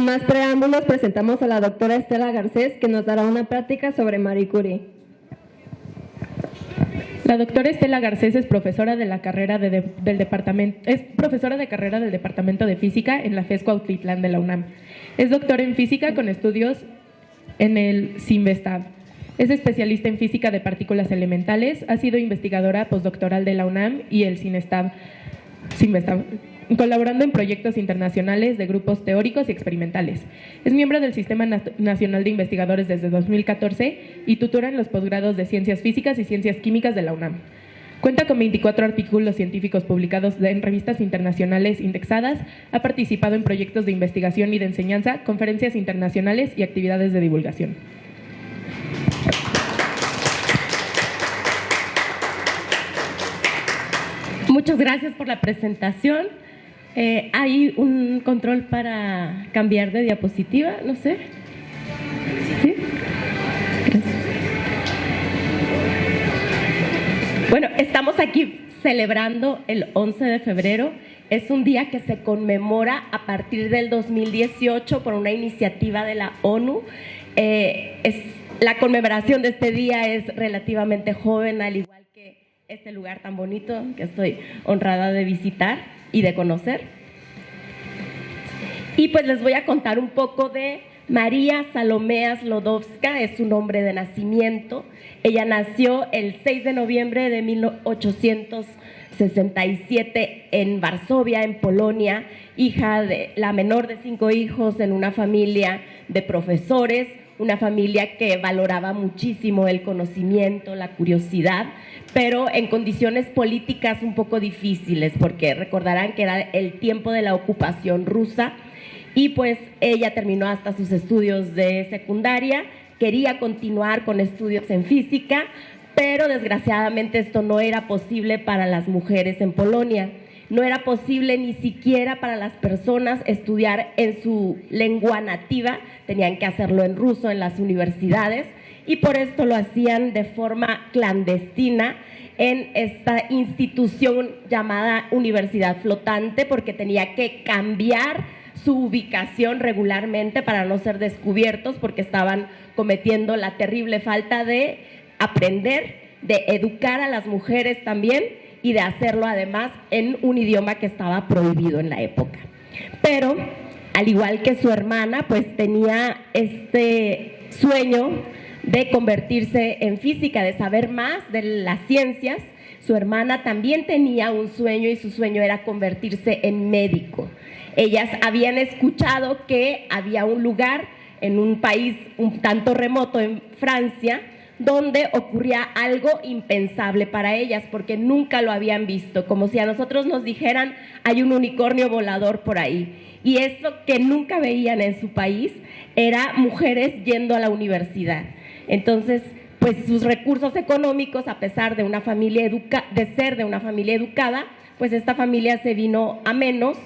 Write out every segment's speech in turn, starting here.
Sin más preámbulos, presentamos a la doctora Estela Garcés, que nos dará una plática sobre Marie Curie. La doctora Estela Garcés es profesora de la carrera del Departamento de Física en la FES Cuautitlán de la UNAM. Es doctora en física con estudios en el CIMBESTAB. Es especialista en física de partículas elementales, ha sido investigadora postdoctoral de la UNAM y el CIMBESTAB, colaborando en proyectos internacionales de grupos teóricos y experimentales. Es miembro del Sistema Nacional de Investigadores desde 2014 y tutora en los posgrados de Ciencias Físicas y Ciencias Químicas de la UNAM. Cuenta con 24 artículos científicos publicados en revistas internacionales indexadas, ha participado en proyectos de investigación y de enseñanza, conferencias internacionales y actividades de divulgación. Muchas gracias por la presentación. ¿Hay un control para cambiar de diapositiva? No sé. ¿Sí? Gracias. Bueno, estamos aquí celebrando el 11 de febrero. Es un día que se conmemora a partir del 2018 por una iniciativa de la ONU. La conmemoración de este día es relativamente joven, al igual que este lugar tan bonito que estoy honrada de visitar y de conocer. Y pues les voy a contar un poco de María Salomea Sklodowska, es su nombre de nacimiento. Ella nació el 6 de noviembre de 1867 en Varsovia, en Polonia, hija de la menor de 5 hijos en una familia de profesores, una familia que valoraba muchísimo el conocimiento, la curiosidad, pero en condiciones políticas un poco difíciles, porque recordarán que era el tiempo de la ocupación rusa y pues ella terminó hasta sus estudios de secundaria, quería continuar con estudios en física, pero desgraciadamente esto no era posible para las mujeres en Polonia. No era posible ni siquiera para las personas estudiar en su lengua nativa, tenían que hacerlo en ruso en las universidades y por esto lo hacían de forma clandestina en esta institución llamada Universidad Flotante, porque tenía que cambiar su ubicación regularmente para no ser descubiertos, porque estaban cometiendo la terrible falta de aprender, de educar a las mujeres también y de hacerlo además en un idioma que estaba prohibido en la época. Pero, al igual que su hermana, pues tenía este sueño de convertirse en física, de saber más de las ciencias. Su hermana también tenía un sueño y su sueño era convertirse en médico. Ellas habían escuchado que había un lugar en un país un tanto remoto, en Francia, donde ocurría algo impensable para ellas, porque nunca lo habían visto, como si a nosotros nos dijeran hay un unicornio volador por ahí. Y eso que nunca veían en su país era mujeres yendo a la universidad. Entonces, pues sus recursos económicos, a pesar de ser de una familia educada, pues esta familia se vino a menos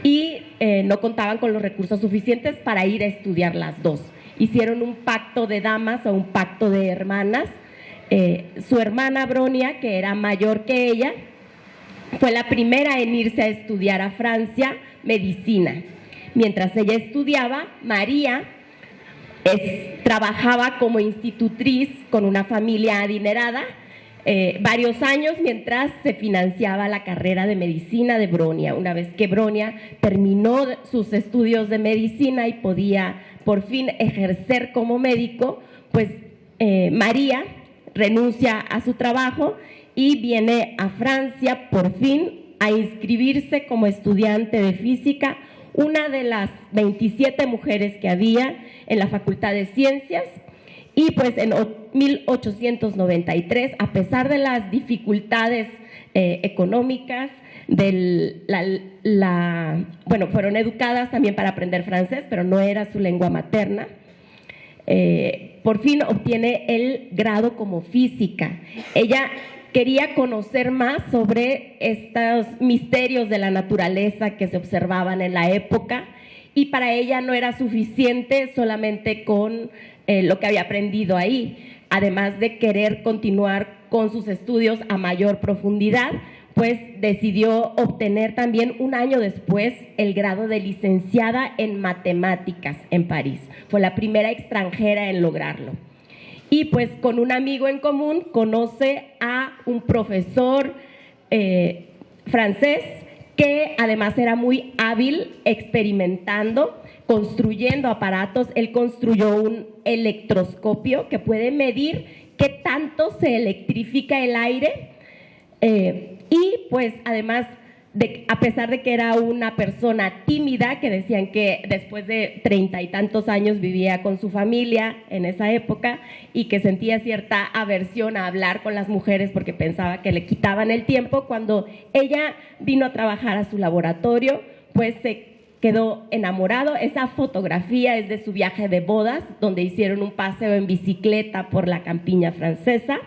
y no contaban con los recursos suficientes para ir a estudiar las dos. Hicieron un pacto de damas o un pacto de hermanas. Su hermana Bronia, que era mayor que ella, fue la primera en irse a estudiar a Francia medicina. Mientras ella estudiaba, María trabajaba como institutriz con una familia adinerada varios años mientras se financiaba la carrera de medicina de Bronia. Una vez que Bronia terminó sus estudios de medicina y podía por fin ejercer como médico, pues María renuncia a su trabajo y viene a Francia por fin a inscribirse como estudiante de física, una de las 27 mujeres que había en la Facultad de Ciencias. Y pues en 1893, a pesar de las dificultades económicas, fueron educadas también para aprender francés, pero no era su lengua materna. Por fin obtiene el grado como física. Ella quería conocer más sobre estos misterios de la naturaleza que se observaban en la época y para ella no era suficiente solamente con lo que había aprendido ahí. Además de querer continuar con sus estudios a mayor profundidad, pues decidió obtener también un año después el grado de licenciada en matemáticas en París. Fue la primera extranjera en lograrlo. Y pues con un amigo en común conoce a un profesor francés que además era muy hábil experimentando, construyendo aparatos. Él construyó un electroscopio que puede medir qué tanto se electrifica el aire. Y pues además, a pesar de que era una persona tímida, que decían que después de 30 y tantos años vivía con su familia en esa época y que sentía cierta aversión a hablar con las mujeres porque pensaba que le quitaban el tiempo, cuando ella vino a trabajar a su laboratorio, pues se quedó enamorado. Esa fotografía es de su viaje de bodas, donde hicieron un paseo en bicicleta por la campiña francesa,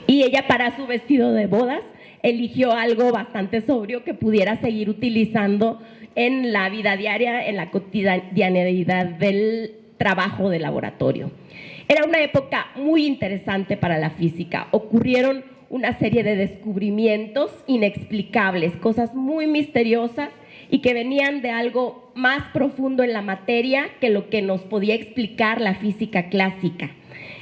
y ella, para su vestido de bodas, eligió algo bastante sobrio que pudiera seguir utilizando en la vida diaria, en la cotidianeidad del trabajo de laboratorio. Era una época muy interesante para la física. Ocurrieron una serie de descubrimientos inexplicables, cosas muy misteriosas y que venían de algo más profundo en la materia que lo que nos podía explicar la física clásica.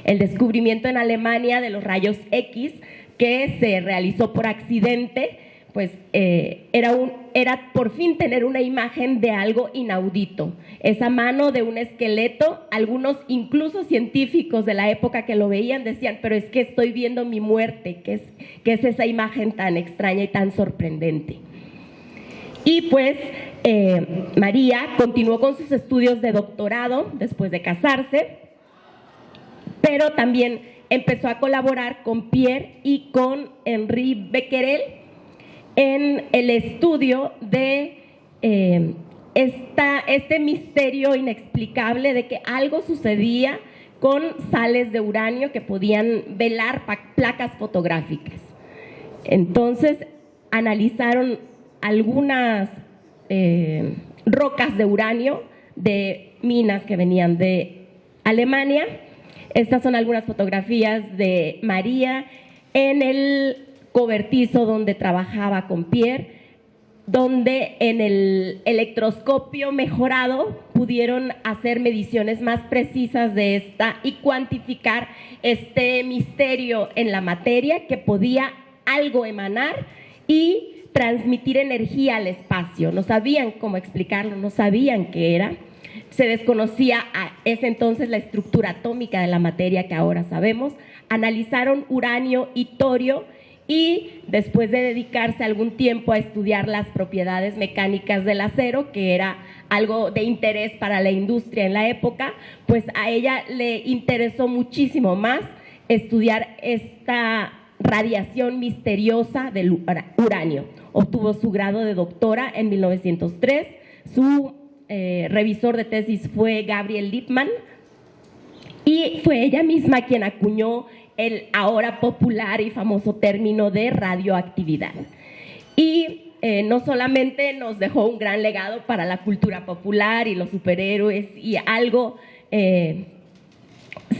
El descubrimiento en Alemania de los rayos X, que se realizó por accidente, pues era por fin tener una imagen de algo inaudito. Esa mano de un esqueleto, algunos incluso científicos de la época que lo veían decían, pero es que estoy viendo mi muerte, ¿qué es esa imagen tan extraña y tan sorprendente? Y pues María continuó con sus estudios de doctorado después de casarse, pero también empezó a colaborar con Pierre y con Henri Becquerel en el estudio de este misterio inexplicable de que algo sucedía con sales de uranio que podían velar placas fotográficas. Entonces analizaron algunas rocas de uranio de minas que venían de Alemania. Estas son algunas fotografías de María en el cobertizo donde trabajaba con Pierre, donde en el electroscopio mejorado pudieron hacer mediciones más precisas de esta y cuantificar este misterio en la materia, que podía algo emanar y transmitir energía al espacio. No sabían cómo explicarlo, no sabían qué era. Se desconocía a ese entonces la estructura atómica de la materia que ahora sabemos. Analizaron uranio y torio y después de dedicarse algún tiempo a estudiar las propiedades mecánicas del acero, que era algo de interés para la industria en la época, pues a ella le interesó muchísimo más estudiar esta radiación misteriosa del uranio. Obtuvo su grado de doctora en 1903, su revisor de tesis fue Gabriel Lippmann y fue ella misma quien acuñó el ahora popular y famoso término de radioactividad. Y no solamente nos dejó un gran legado para la cultura popular y los superhéroes y algo,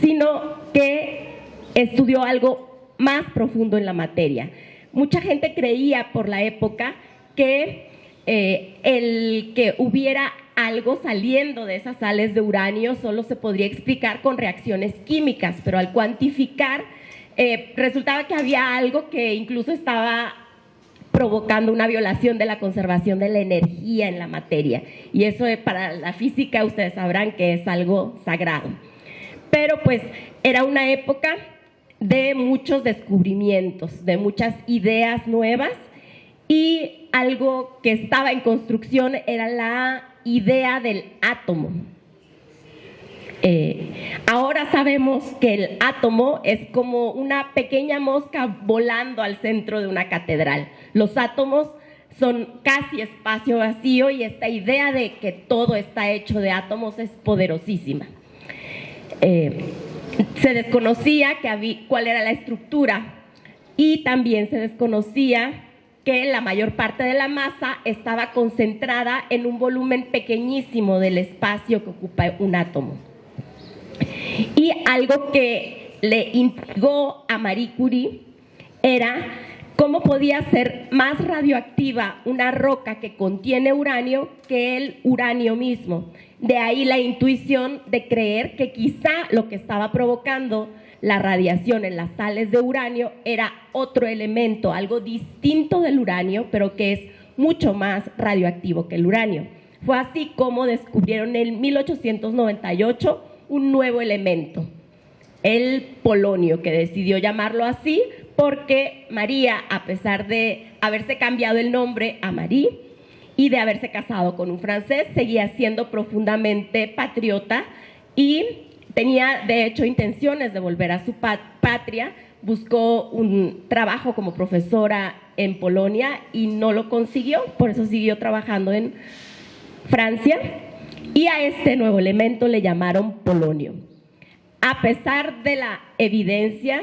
sino que estudió algo más profundo en la materia. Mucha gente creía por la época que el que hubiera algo saliendo de esas sales de uranio solo se podría explicar con reacciones químicas, pero al cuantificar resultaba que había algo que incluso estaba provocando una violación de la conservación de la energía en la materia, y eso para la física ustedes sabrán que es algo sagrado. Pero pues era una época de muchos descubrimientos, de muchas ideas nuevas, y algo que estaba en construcción era la idea del átomo. Ahora sabemos que el átomo es como una pequeña mosca volando al centro de una catedral. Los átomos son casi espacio vacío y esta idea de que todo está hecho de átomos es poderosísima. Se desconocía cuál era la estructura y también se desconocía que la mayor parte de la masa estaba concentrada en un volumen pequeñísimo del espacio que ocupa un átomo. Y algo que le intrigó a Marie Curie era ¿Cómo podía ser más radioactiva una roca que contiene uranio que el uranio mismo? De ahí la intuición de creer que quizá lo que estaba provocando la radiación en las sales de uranio era otro elemento, algo distinto del uranio, pero que es mucho más radioactivo que el uranio. Fue así como descubrieron en 1898 un nuevo elemento, el polonio, que decidió llamarlo así porque María, a pesar de haberse cambiado el nombre a Marie y de haberse casado con un francés, seguía siendo profundamente patriota y tenía de hecho intenciones de volver a su patria. Buscó un trabajo como profesora en Polonia y no lo consiguió, por eso siguió trabajando en Francia, y a este nuevo elemento le llamaron polonio. A pesar de la evidencia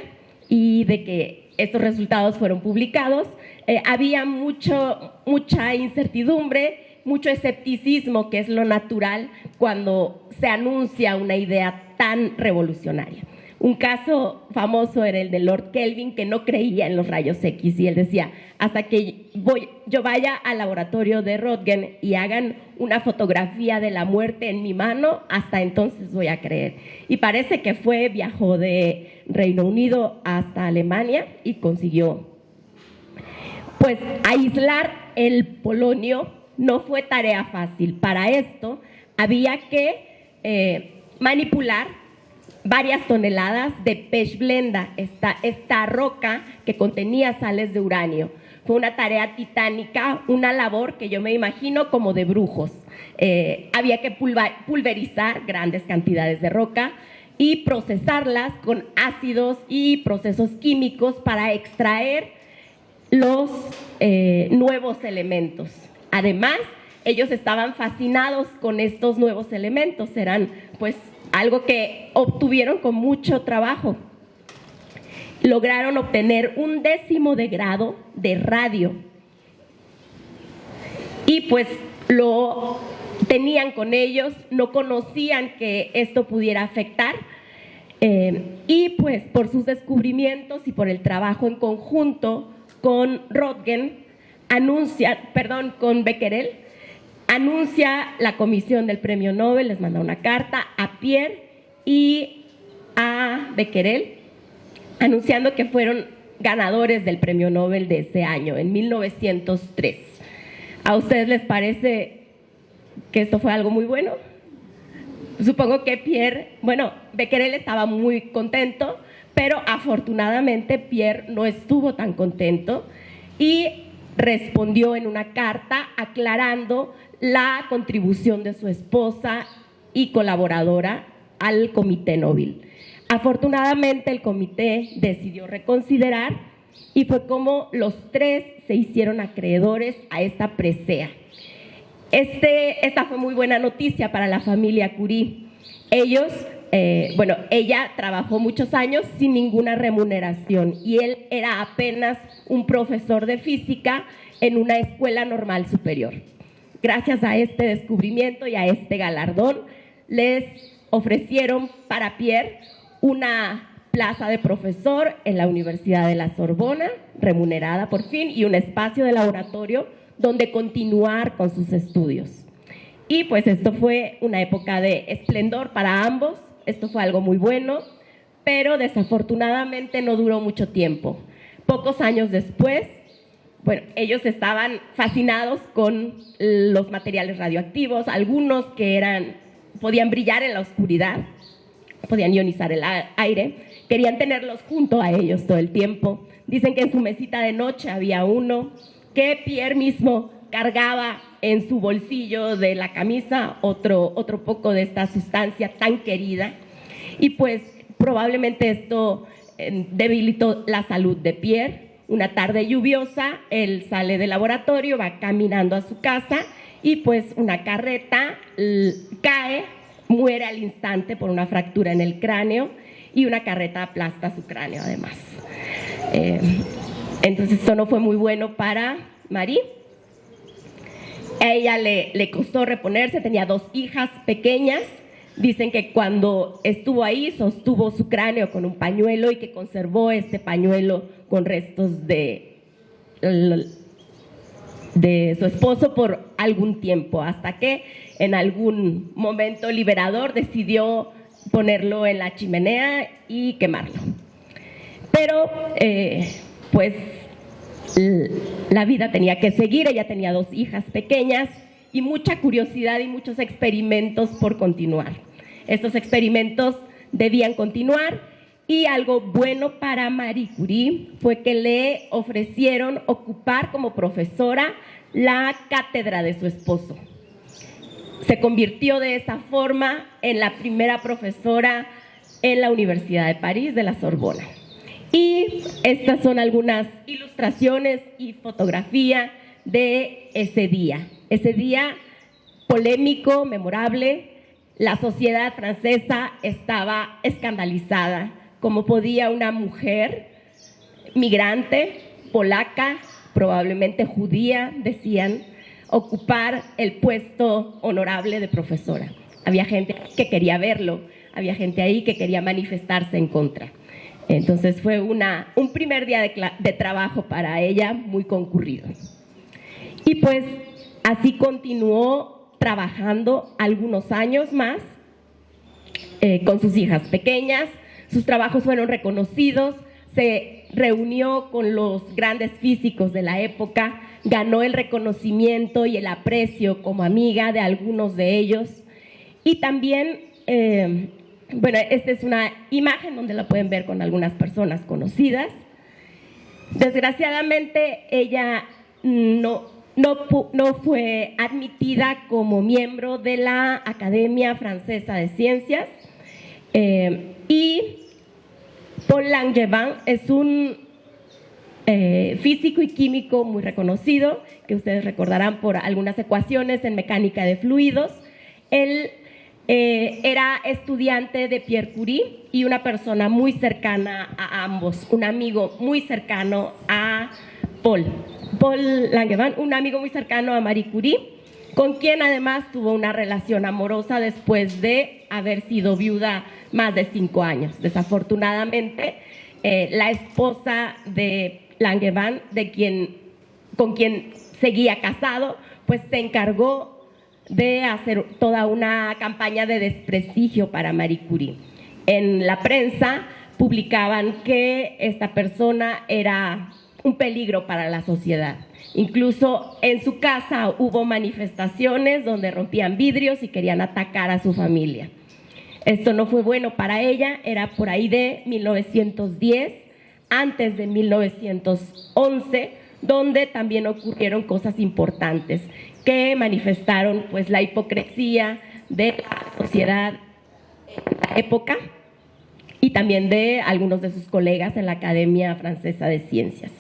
y de que estos resultados fueron publicados, había mucha incertidumbre, mucho escepticismo, que es lo natural cuando se anuncia una idea tan revolucionaria. Un caso famoso era el de Lord Kelvin, que no creía en los rayos X, y él decía: hasta que yo vaya al laboratorio de Röntgen y hagan una fotografía de la muerte en mi mano, hasta entonces voy a creer. Y parece que viajó de Reino Unido hasta Alemania y consiguió, pues, aislar el polonio. No fue tarea fácil. Para esto había que manipular varias toneladas de pechblenda, esta roca que contenía sales de uranio. Fue una tarea titánica, una labor que yo me imagino como de brujos. Había que pulverizar grandes cantidades de roca y procesarlas con ácidos y procesos químicos para extraer los nuevos elementos. Además, ellos estaban fascinados con estos nuevos elementos, eran pues algo que obtuvieron con mucho trabajo. Lograron obtener 1/10 de grado de radio y pues lo tenían con ellos, no conocían que esto pudiera afectar, y pues por sus descubrimientos y por el trabajo en conjunto con Röntgen, con Becquerel, anuncia la comisión del premio Nobel, les manda una carta a Pierre y a Becquerel anunciando que fueron ganadores del premio Nobel de ese año, en 1903. ¿A ustedes les parece que esto fue algo muy bueno? Supongo que Becquerel estaba muy contento, pero afortunadamente Pierre no estuvo tan contento y respondió en una carta aclarando la contribución de su esposa y colaboradora al Comité Nobel. Afortunadamente el comité decidió reconsiderar y fue como los tres se hicieron acreedores a esta presea. Esta fue muy buena noticia para la familia Curie. Ella trabajó muchos años sin ninguna remuneración y él era apenas un profesor de física en una escuela normal superior. Gracias a este descubrimiento y a este galardón, les ofrecieron para Pierre una plaza de profesor en la Universidad de la Sorbona, remunerada por fin, y un espacio de laboratorio donde continuar con sus estudios. Y pues esto fue una época de esplendor para ambos, esto fue algo muy bueno, pero desafortunadamente no duró mucho tiempo. Pocos años después, ellos estaban fascinados con los materiales radioactivos, algunos que podían brillar en la oscuridad, podían ionizar el aire, querían tenerlos junto a ellos todo el tiempo. Dicen que en su mesita de noche había uno que Pierre mismo cargaba en su bolsillo de la camisa, otro poco de esta sustancia tan querida, y pues probablemente esto debilitó la salud de Pierre. Una tarde lluviosa, él sale del laboratorio, va caminando a su casa y pues una carreta cae, muere al instante por una fractura en el cráneo y una carreta aplasta su cráneo además. Entonces esto no fue muy bueno para Marie. A ella le costó reponerse, tenía 2 hijas pequeñas. Dicen que cuando estuvo ahí sostuvo su cráneo con un pañuelo y que conservó este pañuelo con restos de de su esposo por algún tiempo, hasta que en algún momento liberador decidió ponerlo en la chimenea y quemarlo. Pero pues la vida tenía que seguir, ella tenía 2 hijas pequeñas y mucha curiosidad y muchos experimentos por continuar. Estos experimentos debían continuar y algo bueno para Marie Curie fue que le ofrecieron ocupar como profesora la cátedra de su esposo. Se convirtió de esa forma en la primera profesora en la Universidad de París, de la Sorbona. Y estas son algunas ilustraciones y fotografía de ese día polémico, memorable. La sociedad francesa estaba escandalizada. ¿Cómo podía una mujer migrante, polaca, probablemente judía, decían, ocupar el puesto honorable de profesora? Había gente que quería verlo, había gente ahí que quería manifestarse en contra. Entonces fue un primer día de trabajo para ella muy concurrido. Y pues así continuó trabajando algunos años más con sus hijas pequeñas. Sus trabajos fueron reconocidos, se reunió con los grandes físicos de la época, ganó el reconocimiento y el aprecio como amiga de algunos de ellos. Y también, bueno, esta es una imagen donde la pueden ver con algunas personas conocidas. Desgraciadamente, ella no fue admitida como miembro de la Academia Francesa de Ciencias. Y Paul Langevin es un físico y químico muy reconocido, que ustedes recordarán por algunas ecuaciones en mecánica de fluidos. Él era estudiante de Pierre Curie y una persona muy cercana a ambos, un amigo muy cercano a Paul Langevin, un amigo muy cercano a Marie Curie, con quien además tuvo una relación amorosa después de haber sido viuda más de 5 años. Desafortunadamente, la esposa de Langevin, con quien seguía casado, pues se encargó de hacer toda una campaña de desprestigio para Marie Curie. En la prensa publicaban que esta persona era un peligro para la sociedad. Incluso en su casa hubo manifestaciones donde rompían vidrios y querían atacar a su familia. Esto no fue bueno para ella, era por ahí de 1910, antes de 1911, donde también ocurrieron cosas importantes que manifestaron pues la hipocresía de la sociedad en la época y también de algunos de sus colegas en la Academia Francesa de Ciencias.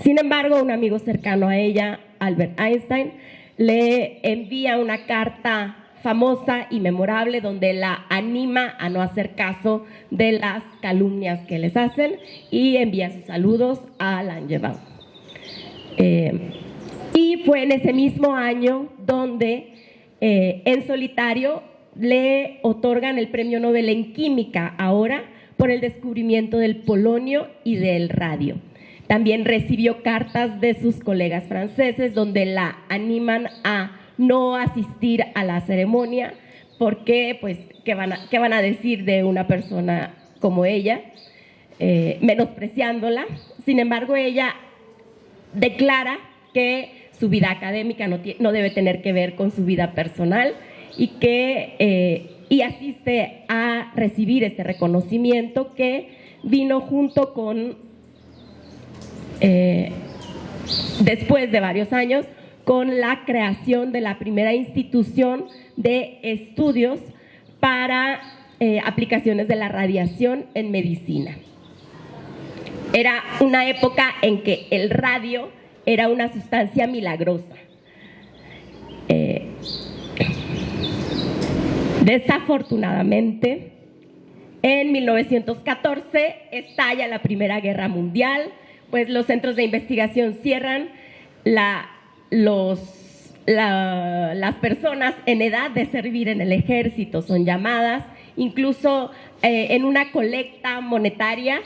Sin embargo, un amigo cercano a ella, Albert Einstein, le envía una carta famosa y memorable donde la anima a no hacer caso de las calumnias que les hacen y envía sus saludos a Langevin. Y fue en ese mismo año donde en solitario le otorgan el Premio Nobel en Química ahora por el descubrimiento del polonio y del radio. También recibió cartas de sus colegas franceses donde la animan a no asistir a la ceremonia porque, pues, ¿qué van a decir de una persona como ella? Menospreciándola. Sin embargo, ella declara que su vida académica no debe tener que ver con su vida personal y asiste a recibir este reconocimiento que vino junto con, después de varios años, con la creación de la primera institución de estudios para aplicaciones de la radiación en medicina. Era una época en que el radio era una sustancia milagrosa. Desafortunadamente, en 1914 estalla la Primera Guerra Mundial, pues los centros de investigación cierran, las personas en edad de servir en el ejército son llamadas, incluso en una colecta monetaria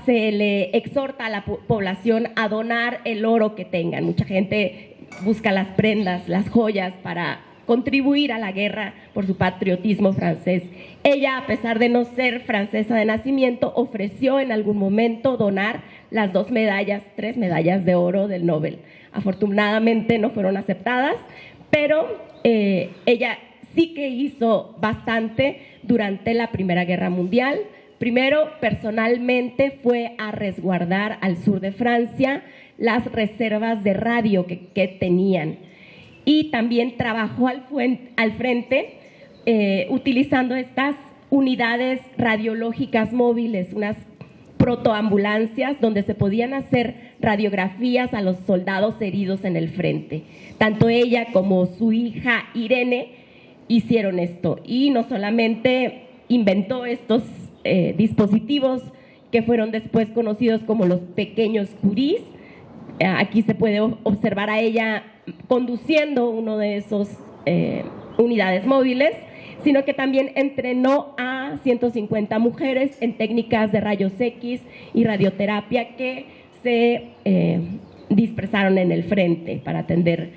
se le exhorta a la población a donar el oro que tengan. Mucha gente busca las prendas, las joyas para contribuir a la guerra por su patriotismo francés. Ella, a pesar de no ser francesa de nacimiento, ofreció en algún momento donar las 3 medallas de oro del Nobel. Afortunadamente no fueron aceptadas, pero ella sí que hizo bastante durante la Primera Guerra Mundial. Primero, personalmente fue a resguardar al sur de Francia las reservas de radio que tenían, y también trabajó al frente utilizando estas unidades radiológicas móviles, unas protoambulancias donde se podían hacer radiografías a los soldados heridos en el frente. Tanto ella como su hija Irene hicieron esto, y no solamente inventó estos dispositivos que fueron después conocidos como los pequeños Curies. Aquí se puede observar a ella conduciendo uno de esos unidades móviles, sino que también entrenó a 150 mujeres en técnicas de rayos X y radioterapia que se dispersaron en el frente para atender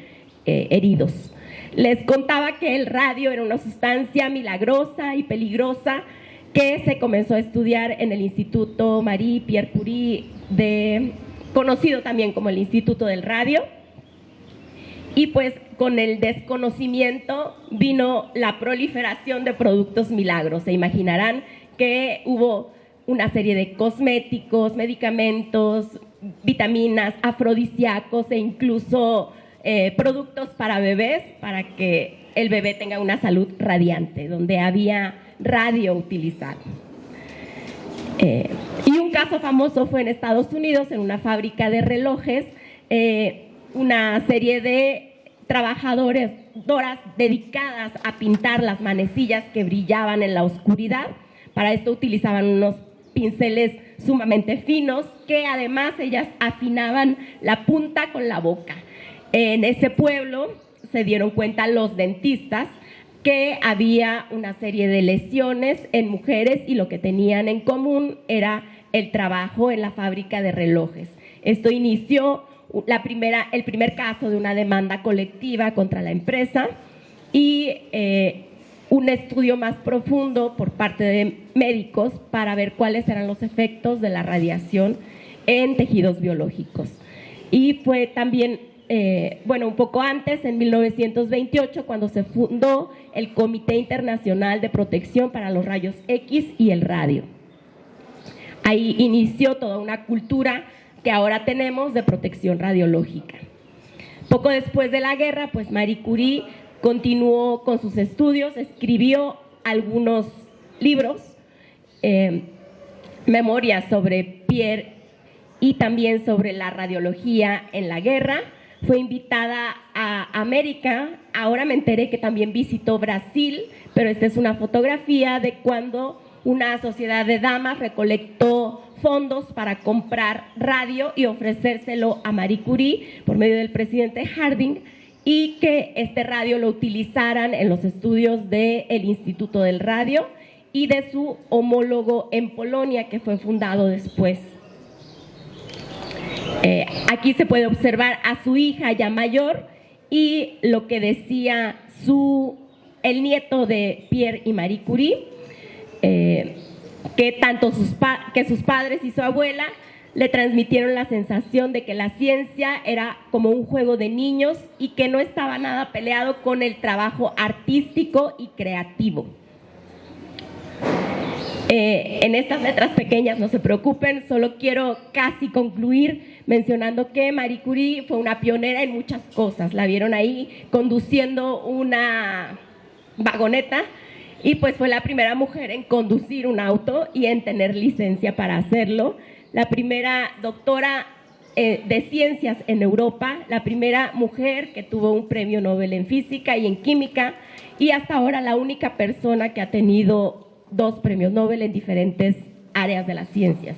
heridos. Les contaba que el radio era una sustancia milagrosa y peligrosa que se comenzó a estudiar en el Instituto Marie Pierre Curie, conocido también como el Instituto del Radio. Y pues con el desconocimiento vino la proliferación de productos milagros. Se imaginarán que hubo una serie de cosméticos, medicamentos, vitaminas, afrodisíacos e incluso productos para bebés, para que el bebé tenga una salud radiante, donde había radio utilizado. Y un caso famoso fue en Estados Unidos, en una fábrica de relojes, una serie de trabajadoras dedicadas a pintar las manecillas que brillaban en la oscuridad. Para esto utilizaban unos pinceles sumamente finos que además ellas afinaban la punta con la boca. En ese pueblo se dieron cuenta los dentistas que había una serie de lesiones en mujeres y lo que tenían en común era el trabajo en la fábrica de relojes. Esto inició el primer caso de una demanda colectiva contra la empresa y un estudio más profundo por parte de médicos para ver cuáles eran los efectos de la radiación en tejidos biológicos. Y fue también, un poco antes, en 1928, cuando se fundó el Comité Internacional de Protección para los Rayos X y el Radio. Ahí inició toda una cultura que ahora tenemos de protección radiológica. Poco después de la guerra, pues Marie Curie continuó con sus estudios, escribió algunos libros, memorias sobre Pierre y también sobre la radiología en la guerra. Fue invitada a América. Ahora me enteré que también visitó Brasil, pero esta es una fotografía de cuando una sociedad de damas recolectó fondos para comprar radio y ofrecérselo a Marie Curie por medio del presidente Harding, y que este radio lo utilizaran en los estudios del Instituto del Radio y de su homólogo en Polonia, que fue fundado después. Aquí se puede observar a su hija ya mayor y lo que decía el nieto de Pierre y Marie Curie, que tanto sus padres y su abuela le transmitieron la sensación de que la ciencia era como un juego de niños y que no estaba nada peleado con el trabajo artístico y creativo. En estas letras pequeñas, no se preocupen, solo quiero casi concluir mencionando que Marie Curie fue una pionera en muchas cosas. La vieron ahí conduciendo una vagoneta y pues fue la primera mujer en conducir un auto y en tener licencia para hacerlo. La primera doctora de ciencias en Europa, la primera mujer que tuvo un premio Nobel en física y en química, y hasta ahora la única persona que ha tenido 2 premios Nobel en diferentes áreas de las ciencias.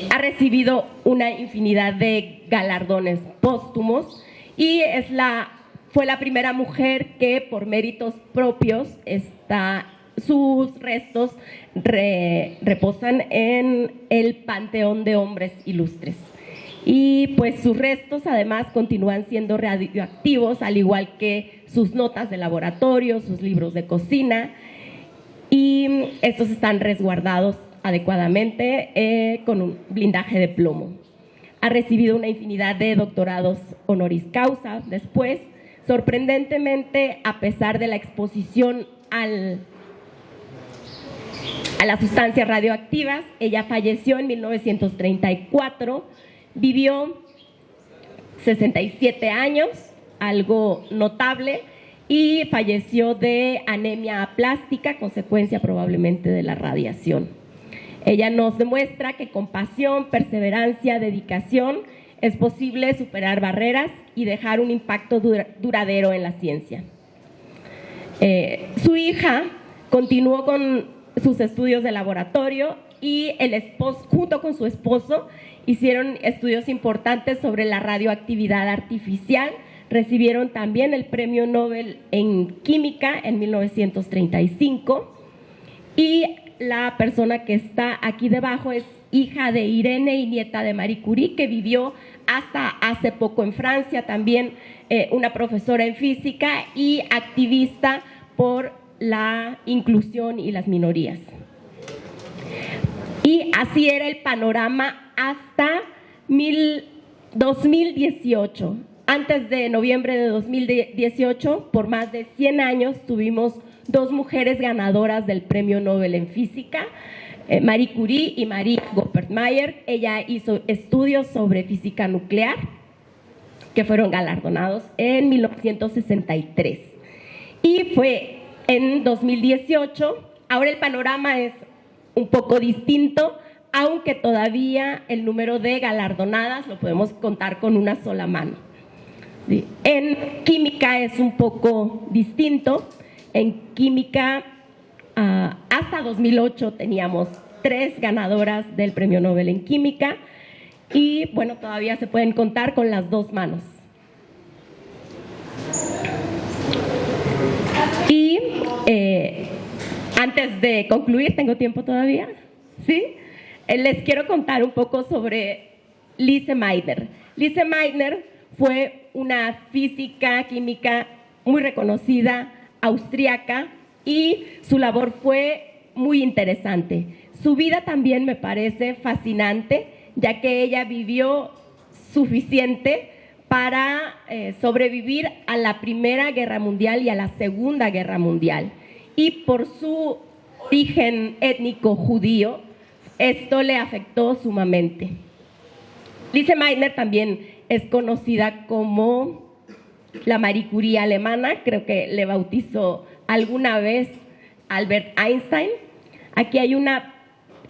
Ha recibido una infinidad de galardones póstumos y fue la primera mujer que por méritos propios está sus restos reposan en el Panteón de Hombres Ilustres. Y pues sus restos además continúan siendo radioactivos, al igual que sus notas de laboratorio, sus libros de cocina, y estos están resguardados adecuadamente con un blindaje de plomo. Ha recibido una infinidad de doctorados honoris causa después. Sorprendentemente, a pesar de la exposición a las sustancias radioactivas, ella falleció en 1934, vivió 67 años, algo notable, y falleció de anemia aplástica, consecuencia probablemente de la radiación. Ella nos demuestra que con pasión, perseverancia, dedicación es posible superar barreras y dejar un impacto duradero en la ciencia. Su hija continuó con sus estudios de laboratorio y junto con su esposo hicieron estudios importantes sobre la radioactividad artificial. Recibieron también el Premio Nobel en Química en 1935 y la persona que está aquí debajo es hija de Irene y nieta de Marie Curie, que vivió hasta hace poco en Francia, también una profesora en física y activista por la inclusión y las minorías. Y así era el panorama hasta 2018. Antes de noviembre de 2018, por más de 100 años, tuvimos 2 mujeres ganadoras del Premio Nobel en Física, Marie Curie y Marie Goeppert-Mayer. Ella hizo estudios sobre física nuclear, que fueron galardonados en 1963. Y fue en 2018, ahora el panorama es un poco distinto, aunque todavía el número de galardonadas lo podemos contar con una sola mano. Sí. En química es un poco distinto. En química, hasta 2008 teníamos 3 ganadoras del Premio Nobel en Química y, bueno, todavía se pueden contar con las 2 manos. Y antes de concluir, ¿tengo tiempo todavía? ¿Sí? Les quiero contar un poco sobre Lise Meitner. Lise Meitner fue una física química muy reconocida, austriaca, y su labor fue muy interesante. Su vida también me parece fascinante, ya que ella vivió suficiente para sobrevivir a la Primera Guerra Mundial y a la Segunda Guerra Mundial. Y por su origen étnico judío, esto le afectó sumamente. Lise Meitner también es conocida como la Marie Curie alemana, creo que le bautizó alguna vez Albert Einstein. Aquí hay una,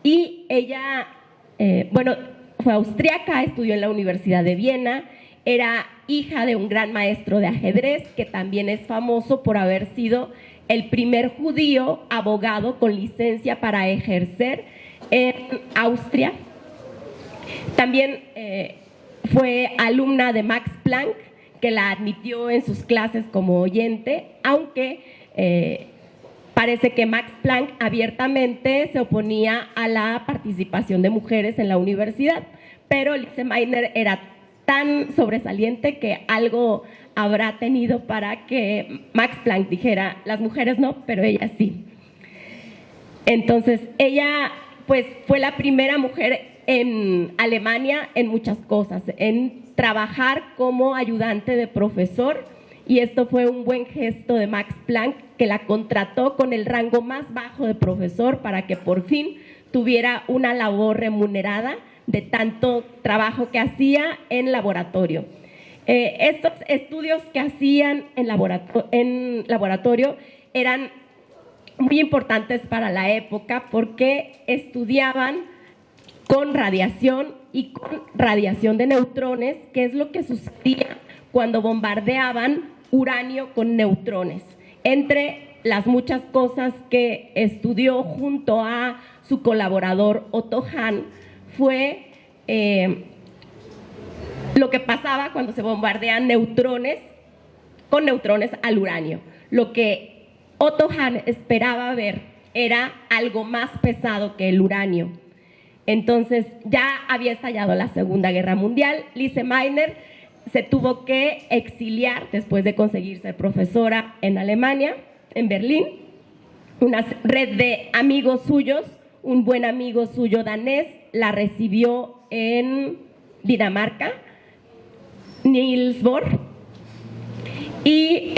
y ella, fue austriaca, estudió en la Universidad de Viena, era hija de un gran maestro de ajedrez que también es famoso por haber sido el primer judío abogado con licencia para ejercer en Austria. También fue alumna de Max Planck, que la admitió en sus clases como oyente, aunque parece que Max Planck abiertamente se oponía a la participación de mujeres en la universidad, pero Lise Meitner era tan sobresaliente que algo habrá tenido para que Max Planck dijera, las mujeres no, pero ella sí. Entonces, ella pues fue la primera mujer en Alemania en muchas cosas, en trabajar como ayudante de profesor, y esto fue un buen gesto de Max Planck, que la contrató con el rango más bajo de profesor para que por fin tuviera una labor remunerada de tanto trabajo que hacía en laboratorio. Estos estudios que hacían en laboratorio eran muy importantes para la época porque estudiaban con radiación y con radiación de neutrones, que es lo que sucedía cuando bombardeaban uranio con neutrones. Entre las muchas cosas que estudió junto a su colaborador Otto Hahn fue lo que pasaba cuando se bombardean neutrones con neutrones al uranio. Lo que Otto Hahn esperaba ver era algo más pesado que el uranio. Entonces ya había estallado la Segunda Guerra Mundial. Lise Meitner se tuvo que exiliar después de conseguir ser profesora en Alemania, en Berlín. Una red de amigos suyos, un buen amigo suyo danés, la recibió en Dinamarca, Niels Bohr, y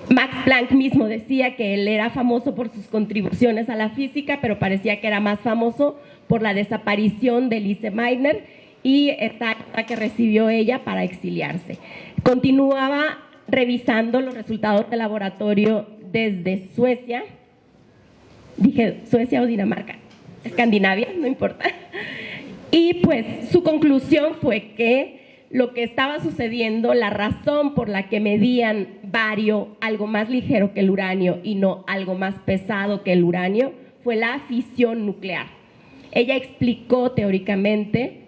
Max Planck mismo decía que él era famoso por sus contribuciones a la física, pero parecía que era más famoso por la desaparición de Lise Meitner y esta ayuda que recibió ella para exiliarse. Continuaba revisando los resultados del laboratorio desde Suecia, dije Suecia o Dinamarca, Escandinavia, no importa, y pues su conclusión fue que lo que estaba sucediendo, la razón por la que medían bario, algo más ligero que el uranio y no algo más pesado que el uranio, fue la fisión nuclear. Ella explicó teóricamente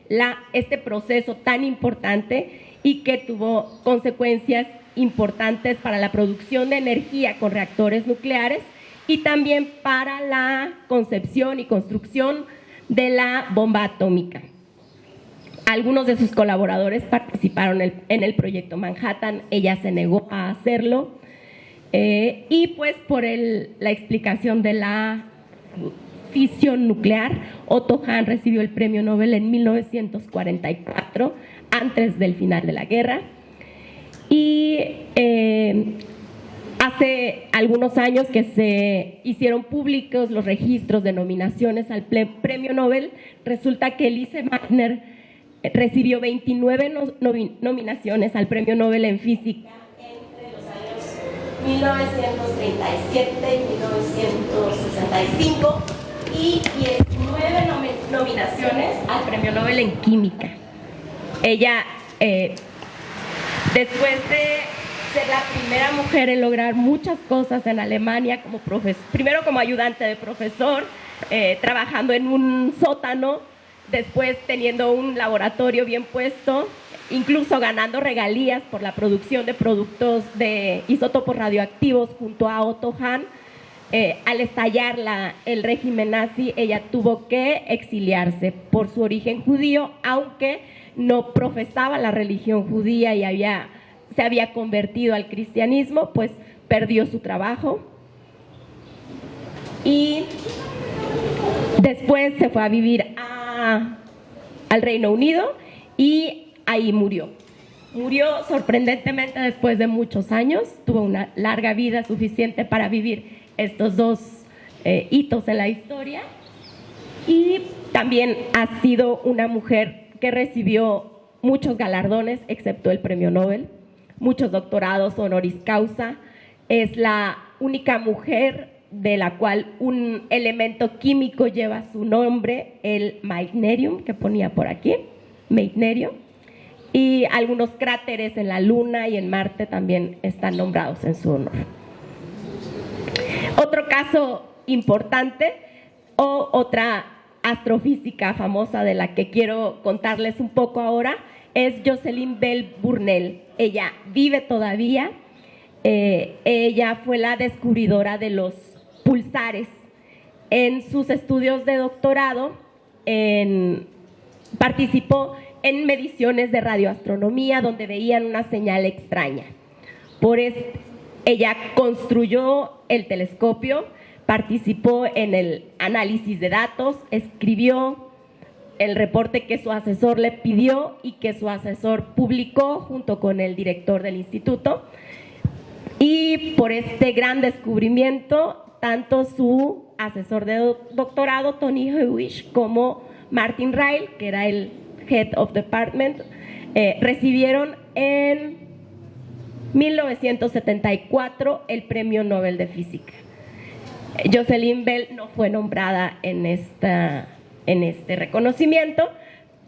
este proceso tan importante y que tuvo consecuencias importantes para la producción de energía con reactores nucleares y también para la concepción y construcción de la bomba atómica. Algunos de sus colaboradores participaron en el proyecto Manhattan, ella se negó a hacerlo y pues por la explicación de la fisión nuclear, Otto Hahn recibió el premio Nobel en 1944, antes del final de la guerra. Y hace algunos años que se hicieron públicos los registros de nominaciones al premio Nobel, resulta que Lise Meitner recibió 29 nominaciones al premio Nobel en física entre los años 1937 y 1965 y 19 nominaciones al premio Nobel en química. Ella, después de ser la primera mujer en lograr muchas cosas en Alemania, primero como ayudante de profesor, trabajando en un sótano, después teniendo un laboratorio bien puesto, incluso ganando regalías por la producción de productos de isótopos radioactivos junto a Otto Hahn. Al estallar el régimen nazi, ella tuvo que exiliarse por su origen judío, aunque no profesaba la religión judía y se había convertido al cristianismo, pues perdió su trabajo. Y después se fue a vivir al Reino Unido y ahí murió. Murió sorprendentemente después de muchos años, tuvo una larga vida suficiente para vivir estos dos hitos en la historia y también ha sido una mujer que recibió muchos galardones, excepto el premio Nobel, muchos doctorados honoris causa. Es la única mujer de la cual un elemento químico lleva su nombre, el meitnerium, que ponía por aquí, meitnerio, y algunos cráteres en la Luna y en Marte también están nombrados en su honor. Otro caso importante, otra astrofísica famosa de la que quiero contarles un poco ahora, es Jocelyn Bell Burnell. Ella vive todavía, ella fue la descubridora de los pulsares. En sus estudios de doctorado participó en mediciones de radioastronomía donde veían una señal extraña. Ella construyó el telescopio, participó en el análisis de datos, escribió el reporte que su asesor le pidió y que su asesor publicó junto con el director del instituto. Y por este gran descubrimiento, tanto su asesor de doctorado, Tony Hewish, como Martin Ryle, que era el Head of Department, recibieron en 1974 el Premio Nobel de Física. Jocelyn Bell no fue nombrada en este reconocimiento,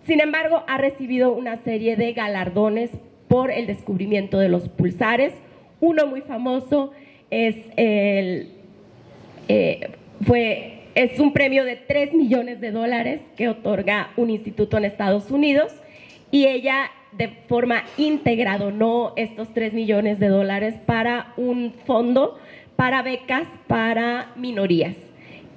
sin embargo ha recibido una serie de galardones por el descubrimiento de los pulsares. Uno muy famoso es un premio de $3 millones que otorga un instituto en Estados Unidos y ella de forma íntegra donó estos $3 millones para un fondo para becas para minorías.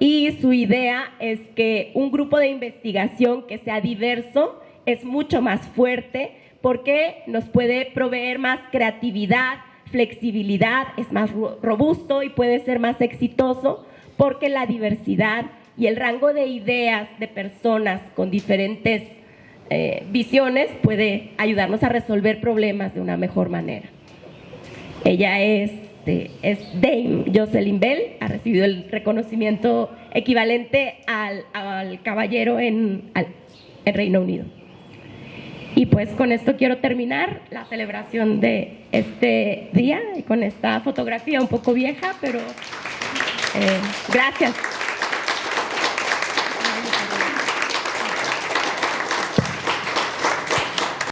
y su idea es que un grupo de investigación que sea diverso es mucho más fuerte porque nos puede proveer más creatividad, flexibilidad, es más robusto y puede ser más exitoso porque la diversidad y el rango de ideas de personas con diferentes visiones puede ayudarnos a resolver problemas de una mejor manera. Ella es Dame Jocelyn Bell, ha recibido el reconocimiento equivalente al caballero en Reino Unido. Y pues con esto quiero terminar la celebración de este día y con esta fotografía un poco vieja, pero gracias.